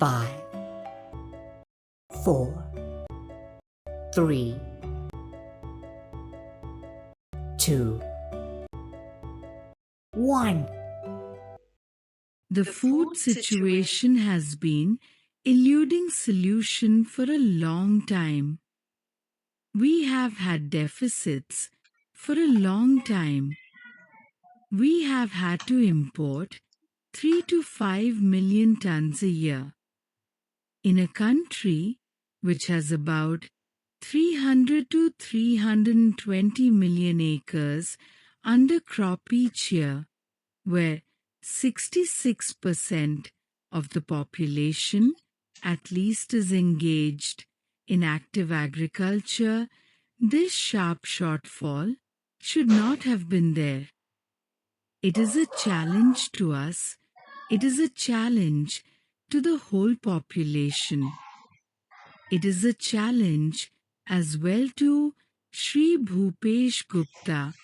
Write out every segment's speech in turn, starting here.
5, 4, 3, 2, 1. The food situation has been eluding solution for a long time. We have had deficits for a long time. We have had to import 3 to 5 million tons a year. In a country which has about 300 to 320 million acres under crop each year, where 66% of the population at least is engaged in active agriculture, this sharp shortfall should not have been there. It is a challenge to us. It is a challenge to the whole population. It is a challenge as well to Sri Bhupesh Gupta,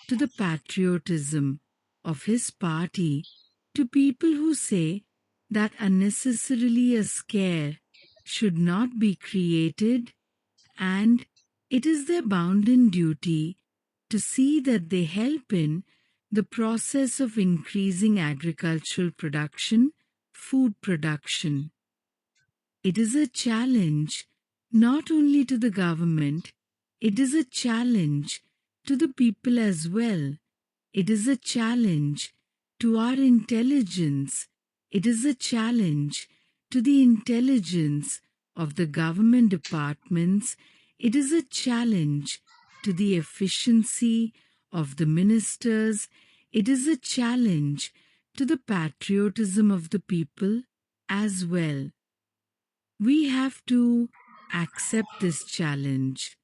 to the patriotism of his party, to people who say that unnecessarily a scare should not be created, and it is their bounden duty to see that they help in the process of increasing agricultural production, food production. It is a challenge not only to the government, it is a challenge to the people as well. It is a challenge to our intelligence. It is a challenge to the intelligence of the government departments. It is a challenge to the efficiency of the ministers. It is a challenge to the patriotism of the people as well. We have to accept this challenge.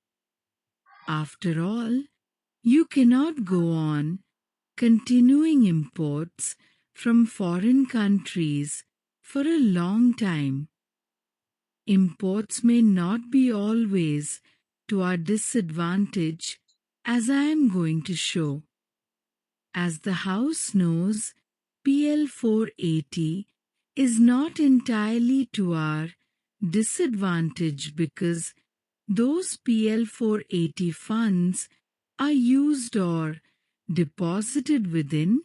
After all, you cannot go on continuing imports from foreign countries for a long time. Imports may not be always to our disadvantage, as I am going to show. As the House knows, PL 480 is not entirely to our disadvantage because those PL 480 funds are used or deposited within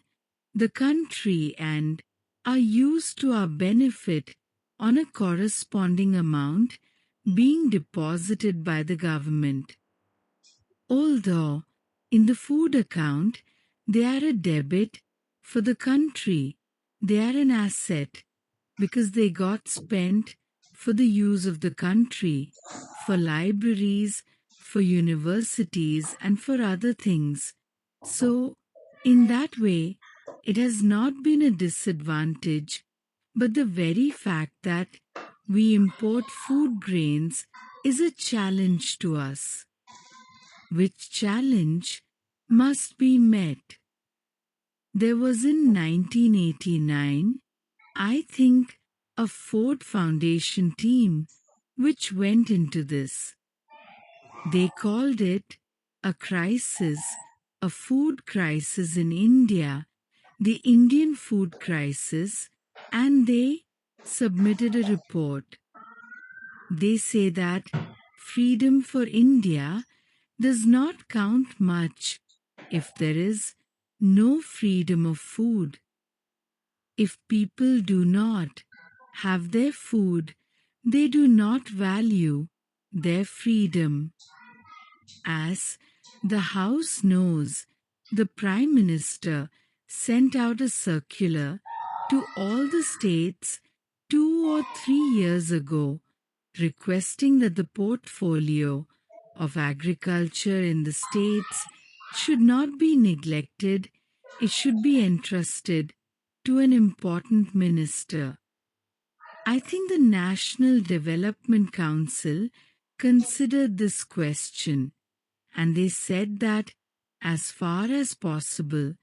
the country and are used to our benefit on a corresponding amount being deposited by the government. Although in the food account they are a debit for the country, they are an asset because they got spent for the use of the country, for libraries, for universities, and for other things. So, in that way, it has not been a disadvantage, but the very fact that we import food grains is a challenge to us, which challenge must be met. There was in 1989, I think, a Ford Foundation team which went into this. They called it a crisis, a food crisis in India, the Indian food crisis, and they submitted a report. They say that freedom for India does not count much if there is no freedom of food. If people do not have their food, they do not value their freedom. As the House knows, the Prime Minister sent out a circular to all the states 2 or 3 years ago requesting that the portfolio of agriculture in the states should not be neglected, it should be entrusted to an important minister. I think the National Development Council considered this question, and they said that as far as possible,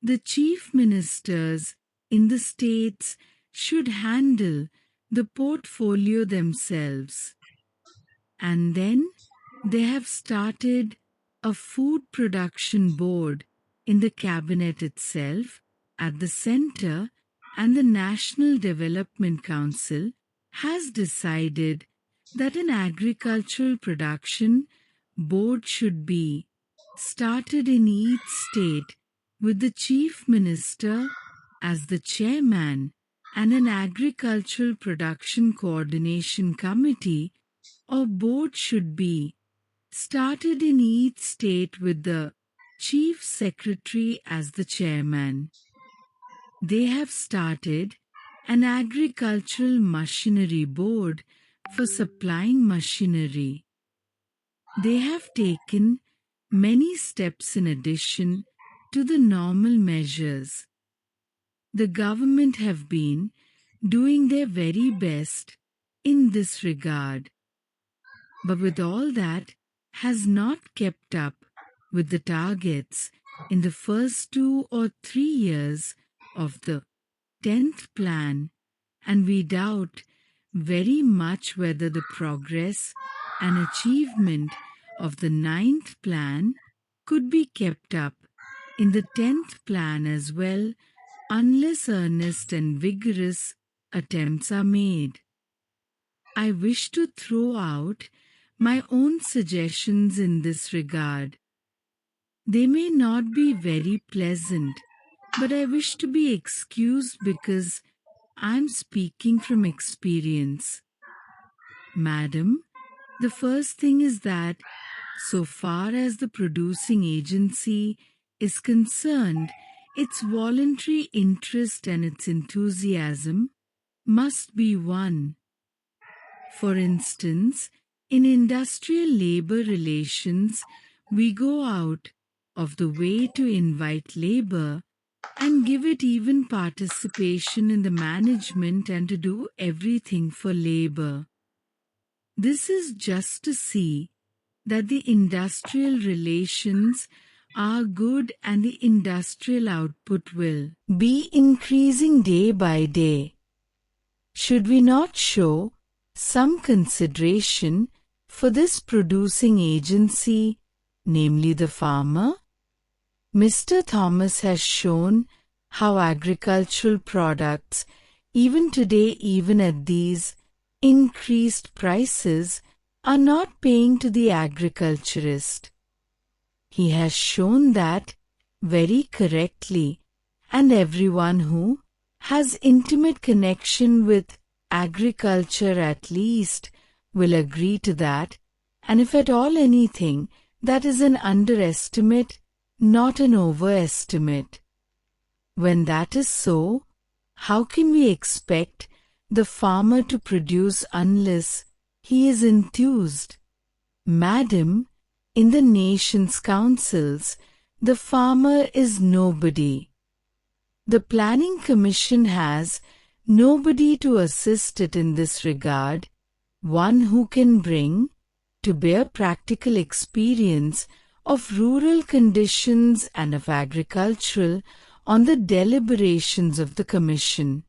the chief ministers in the states should handle the portfolio themselves. And then they have started a food production board in the cabinet itself, at the center, and the National Development Council has decided that an agricultural production board should be started in each state with the Chief Minister as the chairman and an agricultural production coordination committee or board should be started in each state with the Chief Secretary as the chairman. They have started an agricultural machinery board for supplying machinery. They have taken many steps in addition to the normal measures. The government have been doing their very best in this regard. But with all that has not kept up with the targets in the first 2 or 3 years of the 10th plan, and we doubt very much whether the progress and achievement of the 9th plan could be kept up in the 10th plan as well, unless earnest and vigorous attempts are made. I wish to throw out my own suggestions in this regard. They may not be very pleasant, but I wish to be excused because I am speaking from experience. Madam, the first thing is that, so far as the producing agency is concerned, its voluntary interest and its enthusiasm must be won. For instance, in industrial labor relations, we go out of the way to invite labor and give it even participation in the management and to do everything for labor. This is just to see that the industrial relations are good and the industrial output will be increasing day by day. Should we not show some consideration for this producing agency, namely the farmer? Mr. Thomas has shown how agricultural products, even today, even at these increased prices, are not paying to the agriculturist. He has shown that very correctly, and everyone who has intimate connection with agriculture at least will agree to that, and if at all anything, that is an underestimate, not an overestimate. When that is so, how can we expect the farmer to produce unless he is enthused? Madam, in the nation's councils, the farmer is nobody. The Planning Commission has nobody to assist it in this regard, one who can bring to bear practical experience of rural conditions and of agricultural on the deliberations of the Commission.